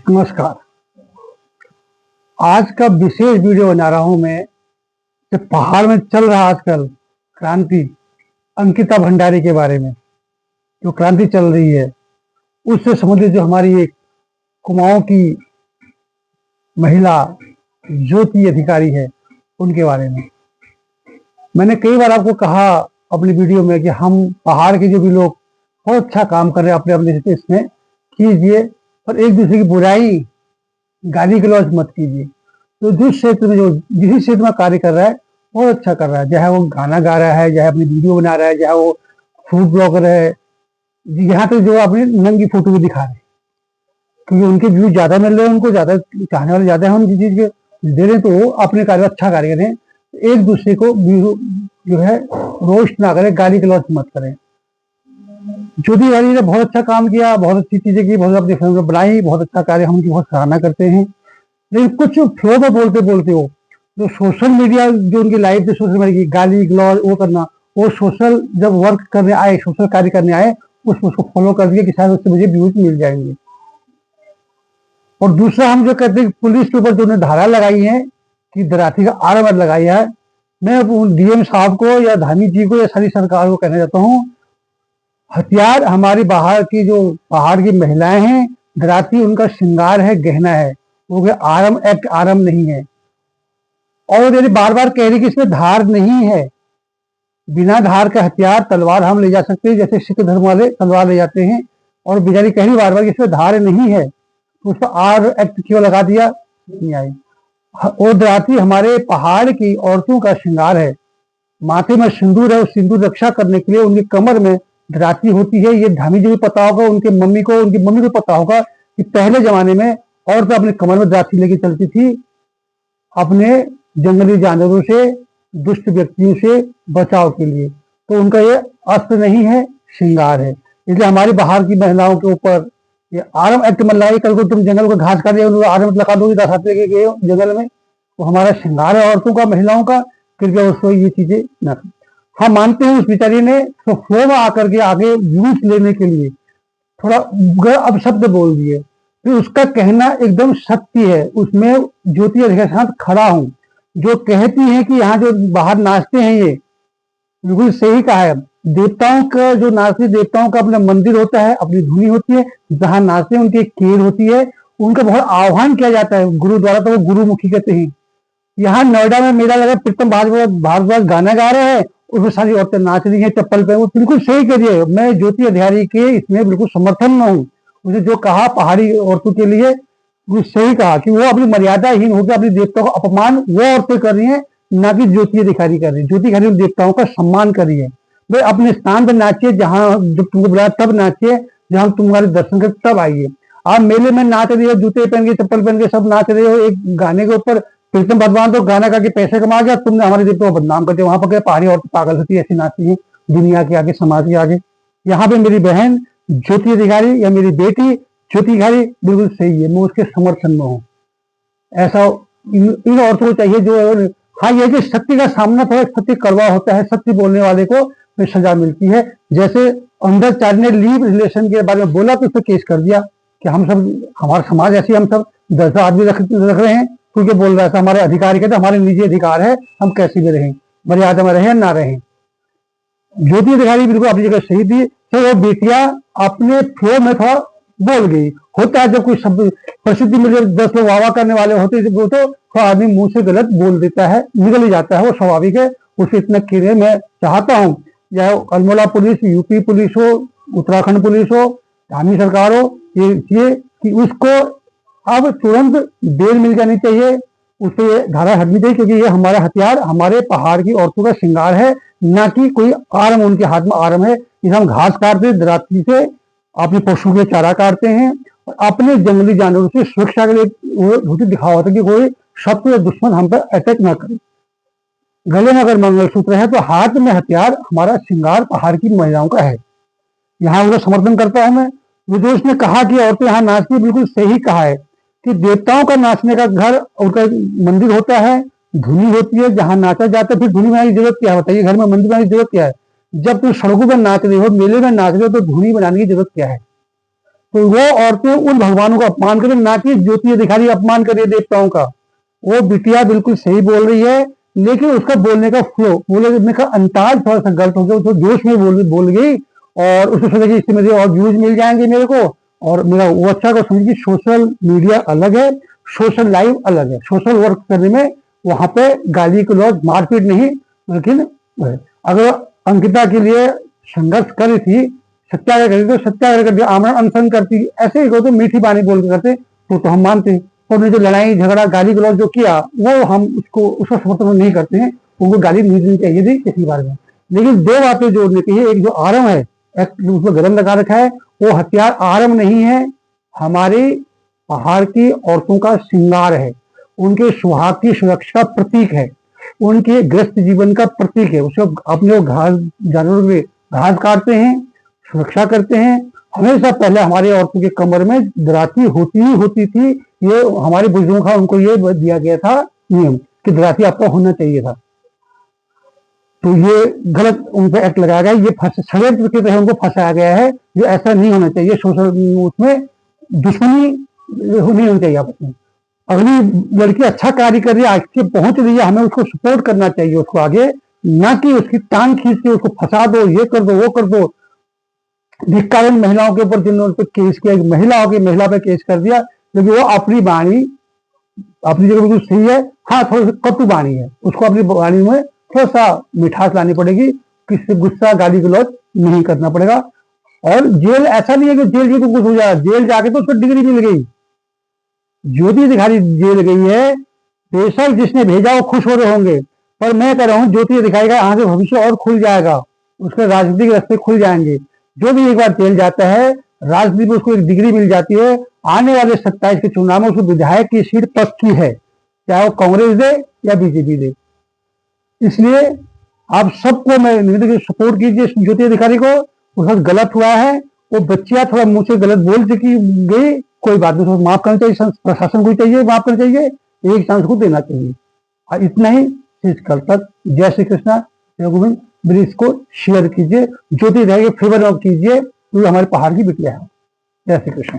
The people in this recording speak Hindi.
नमस्कार। आज का विशेष वीडियो बना रहा हूं मैं कि पहाड़ में चल रहा आजकल क्रांति अंकिता भंडारी के बारे में। जो क्रांति चल रही है उससे संबंधित जो हमारी एक कुमाऊं की महिला ज्योति अधिकारी है उनके बारे में। मैंने कई बार आपको कहा अपनी वीडियो में कि हम पहाड़ के जो भी लोग बहुत अच्छा काम कर रहे हैं अपने अपने इसमें कीजिए, और एक दूसरे की बुराई गाली गलौज मत कीजिए। तो जिस क्षेत्र में जिस क्षेत्र में कार्य कर रहा है बहुत अच्छा कर रहा है, चाहे वो गाना गा रहा है, चाहे अपनी वीडियो बना रहा है, चाहे वो फूड ब्लॉगर है, यहाँ तक जो अपनी नंगी फोटो भी दिखा रहे हैं, क्योंकि उनके व्यूज ज्यादा मिल रहे हैं, उनको ज्यादा चाहने वाले ज्यादा है, हम जिस चीज के दे रहे हैं तो वो अपने कार्य अच्छा कार्य करें। एक दूसरे को जो है रोस्ट ना करें, गाली गलौज मत करें। ज्योति वाली ने बहुत अच्छा काम किया, बहुत अच्छी चीजें की, बहुत अपनी फिल्म बनाई, बहुत अच्छा कार्य, हम उनकी बहुत सराहना करते हैं। लेकिन कुछ फ्लो में बोलते बोलते हो जो सोशल मीडिया जो उनकी लाइफ थी, सोशल मीडिया की गाली गलौज वो करना, वो सोशल जब वर्क करने आए, सोशल कार्य करने आए, उसको फॉलो कर दिया कि शायद उससे मुझे व्यूज मिल जाएंगे। और दूसरा हम जो कहते हैं पुलिस के ऊपर जो उन्होंने धारा लगाई है कि दराती का आर लगाई है, मैं डीएम साहब को या धामी जी को या सारी सरकार को कहना चाहता हूँ, हथियार हमारी बाहर की जो पहाड़ की महिलाएं हैं, दराती उनका श्रृंगार है, गहना है, वो आरम एक्ट आरम नहीं है। और यदि बार बार कह रही कि इसमें धार नहीं है, बिना धार का हथियार तलवार हम ले जा सकते हैं, जैसे सिख धर्म वाले तलवार ले जाते हैं, और बेचारी कह रही बार बार कि इसमें धार नहीं है, तो उसका आर एक्ट क्यों लगा दिया, नहीं आई। और दराती हमारे पहाड़ की औरतों का श्रृंगार है, माथे में सिंदूर है, उस सिंदूर रक्षा करने के लिए उनकी कमर में दराती होती है। ये धामी जी को पता होगा, उनकी मम्मी को पता होगा कि पहले जमाने में औरतें अपने कमर में दराती लेके चलती थी, अपने जंगली जानवरों से, दुष्ट व्यक्तियों से बचाव के लिए। तो उनका ये अस्त्र नहीं है, श्रृंगार है। इसलिए हमारी बाहर की महिलाओं के ऊपर ये आर्म एक्ट मत लगाइए। कल को तुम जंगल को घास काट आर्म लगा दोगे, दस लेके गए जंगल में, तो हमारा श्रृंगार है औरतों का, महिलाओं का, कृपया उसको ये चीजें न करें। हम मानते हैं उस बेचारी ने तो फ्लो में आकर के आगे व्यूज लेने के लिए थोड़ा अपशब्द बोल दिए, फिर उसका कहना एकदम सत्य है। उसमें ज्योति के साथ खड़ा हूं, जो कहती है कि यहाँ जो बाहर नाचते हैं ये बिल्कुल सही कहा है। देवताओं का जो नाचते, देवताओं का अपना मंदिर होता है, अपनी धुनी होती है, जहाँ नाचते हैं उनकी एक केर होती है, उनका बहुत आह्वान किया जाता है गुरु द्वारा, तो वो गुरुमुखी कहते हैं। यहाँ नोएडा में मेला लगा, प्रीतम भारद्वाज गाना गा रहे हैं, उसमें सारी औरतें नाच रही है चप्पल पे, वो बिल्कुल सही कह रही है। मैं ज्योति अधिकारी के इसमें बिल्कुल समर्थन में हूँ। उसने जो कहा पहाड़ी औरतों के लिए वो सही कहा कि वो अपनी मर्यादाहीन होकर अपनी देवताओं का अपमान वो औरतें कर रही है, ना कि ज्योति अधिकारी कर रही है। ज्योति अधिकारी देवताओं का सम्मान कर रही है। भाई अपने स्थान पर नाचिए, जहां जब तुमको बुलाया तब नाचिए, जहां तुम्हारे दर्शन कर तब आइए। आप मेले में नाच रहे हो, जूते पहन के, चप्पल पहन के सब नाच रहे हो एक गाने के ऊपर। प्रीतम भगवान तो गाना गा के पैसे कमा गया, तुमने हमारे देवताओं को बदनाम कर दिया। वहां पर पहाड़ी औरत पागल होती है, ऐसी नाचती है दुनिया के आगे, समाज के आगे। यहाँ पे मेरी बहन ज्योति अधिकारी या मेरी बेटी ज्योति अधिकारी बिल्कुल सही है, मैं उसके समर्थन में हूँ। ऐसा इन औरतों को चाहिए जो, हाँ ये कि सत्य का सामना थोड़ा सत्य कड़वा होता है, सत्य बोलने वाले को सजा मिलती है। जैसे अंधरचार्य ने लीव रिलेशन के बारे में बोला तो उसे केस कर दिया कि हम सब, हमारा समाज ऐसी, हम सब 10 आदमी रख रहे हैं, क्योंकि बोल रहा था हमारे अधिकार कहते हमारे निजी अधिकार है, हम कैसे भी रहें, मर्यादा में रहें ना रहें। ज्योति अधिकारी बिल्कुल अपनी जगह सही थी। तो वो बेटियां अपने फ्लो में थोड़ा बोल गई। होता है जब कोई शब्द प्रसिद्धि मिले, 10 लोग वाह करने वाले होते वो तो आदमी मुंह से गलत बोल देता है, निकल ही जाता है, वो स्वाभाविक है। उसे इतना केयर मैं चाहता हूँ, चाहे अल्मोड़ा पुलिस, यूपी पुलिस हो, उत्तराखंड पुलिस हो, धामी सरकार हो, ये कि उसको अब तुरंत बेल मिल जानी चाहिए, उसे धारा हटनी चाहिए, क्योंकि ये हमारा हथियार, हमारे पहाड़ की औरतों का श्रृंगार है, ना कि कोई आर्म उनके हाथ में आर्म है। इसे हम घास काटते दराती से, अपने पशु के चारा काटते हैं, और अपने जंगली जानवरों से सुरक्षा के लिए वो दिखावा होता है कि कोई शत्रु या दुश्मन हम पर अटैक ना करे। गले में अगर मंगलसूत्र है तो हाथ में हथियार हमारा श्रृंगार पहाड़ की महिलाओं का है। यहाँ उसका समर्थन करता है मैं। विदुष ने कहा कि औरतें यहाँ नाचती, बिल्कुल सही कहा है कि देवताओं का नाचने का घर, उनका मंदिर होता है, धुनी होती है, जहां नाचा जाता है। फिर धुनी बनाने की जरूरत क्या होता है, घर में मंदिर बनाने की जरूरत क्या है? जब तुम सड़कों पर नाच रहे हो, मेले में नाच रहे हो, तो धुनी बनाने की जरूरत क्या है? तो वो औरतें उन भगवानों का अपमान करें, ना कि ज्योति अधिकारी अपमान करे देवताओं का। वो बिटिया बिल्कुल सही बोल रही है, लेकिन उसका बोलने का फ्लो, बोलने का अंदाज थोड़ा सा गलत हो गया। उसको जोश में बोल गई और उसको सोचा कि इससे मुझे और व्यूज मिल जाएंगे मेरे को, और मेरा वो अच्छा को समझ कि सोशल मीडिया अलग है, सोशल लाइफ अलग है। सोशल वर्क करने में वहां पे गाली गलौज मारपीट नहीं, लेकिन अगर अंकिता के लिए संघर्ष कर रही थी, सत्याग्रह कर रही थी, तो सत्याग्रह करती, आमरण अनशन करती, ऐसे ही तो मीठी बानी बोल के करते तो हम मानते। और उन्होंने जो लड़ाई झगड़ा गाली गलौज जो किया, वो हम उसका समर्थन नहीं करते हैं। उनको गाली नहीं देनी चाहिए थी किसी बारे में। लेकिन दो बातें जोड़ने की है, एक जो आरम है, उसमें गरम लगा रखा है, वो हथियार आरम नहीं है, हमारे पहाड़ की औरतों का श्रृंगार है, उनके सुहाग की सुरक्षा का प्रतीक है, उनके ग्रस्त जीवन का प्रतीक है। उसको अपने घास जानवरों में घास काटते हैं, सुरक्षा करते हैं। हमेशा पहले हमारे औरतों के कमर में दराती होती ही होती थी। ये हमारे बुजुर्गों का उनको ये दिया गया था नियम कि दराती आपका होना चाहिए था। तो ये गलत उन पर एक्ट लगाया गया, ये षड्यंत्र की तरह उनको फंसाया गया है। ये ऐसा नहीं होना चाहिए। सोशल उसमें दुश्मनी नहीं होनी चाहिए आपस में। अगली लड़की अच्छा कार्य कर रही है, आगे पहुंच रही है, हमें उसको सपोर्ट करना चाहिए उसको आगे, ना कि उसकी टांग खींच के उसको फंसा दो, ये कर दो, वो कर दो। धिक्कार महिलाओं के ऊपर जिन्होंने केस किया, महिला पे केस कर दिया, क्योंकि वो अपनी वाणी अपनी जगह बिल्कुल सही है, हाँ थोड़ी सी कटु वाणी है, उसको अपनी वाणी में थोड़ा सा मिठास लानी पड़ेगी, किसी गुस्सा गाली गलौज नहीं करना पड़ेगा। और जेल ऐसा नहीं है कि जेल जी तो कुछ हो जाए, जेल जाके तो उसको डिग्री मिल गई, ज्योति अधिकारी जेल गई है, बेशक जिसने भेजा वो खुश हो रहे होंगे, पर मैं कह रहा हूँ ज्योति अधिकारी का यहाँ से भविष्य और खुल जाएगा, उसके राजनीतिक रास्ते खुल जाएंगे। जो भी एक बार जेल जाता है, राजनीति में उसको एक डिग्री मिल जाती है, आने वाले 27 के चुनाव में उसको विधायक की सीट पक्की है, चाहे वो कांग्रेस दे या बीजेपी दे। इसलिए आप सबको मैं निवेदन सपोर्ट कीजिए ज्योति अधिकारी को। उसका गलत हुआ है, वो बच्चियां थोड़ा मुंह से गलत बोल चुकी गई, कोई बात नहीं, उसको माफ करना चाहिए, प्रशासन को चाहिए माफ करना चाहिए, एक चांस को देना चाहिए। और इतना ही कल तक। जय श्री कृष्णा, जय गोविंद। मेरी इसको शेयर कीजिए, ज्योति अधिकारी फेवर कीजिए, क्योंकि हमारे पहाड़ की बिटिया है। जय श्री कृष्ण।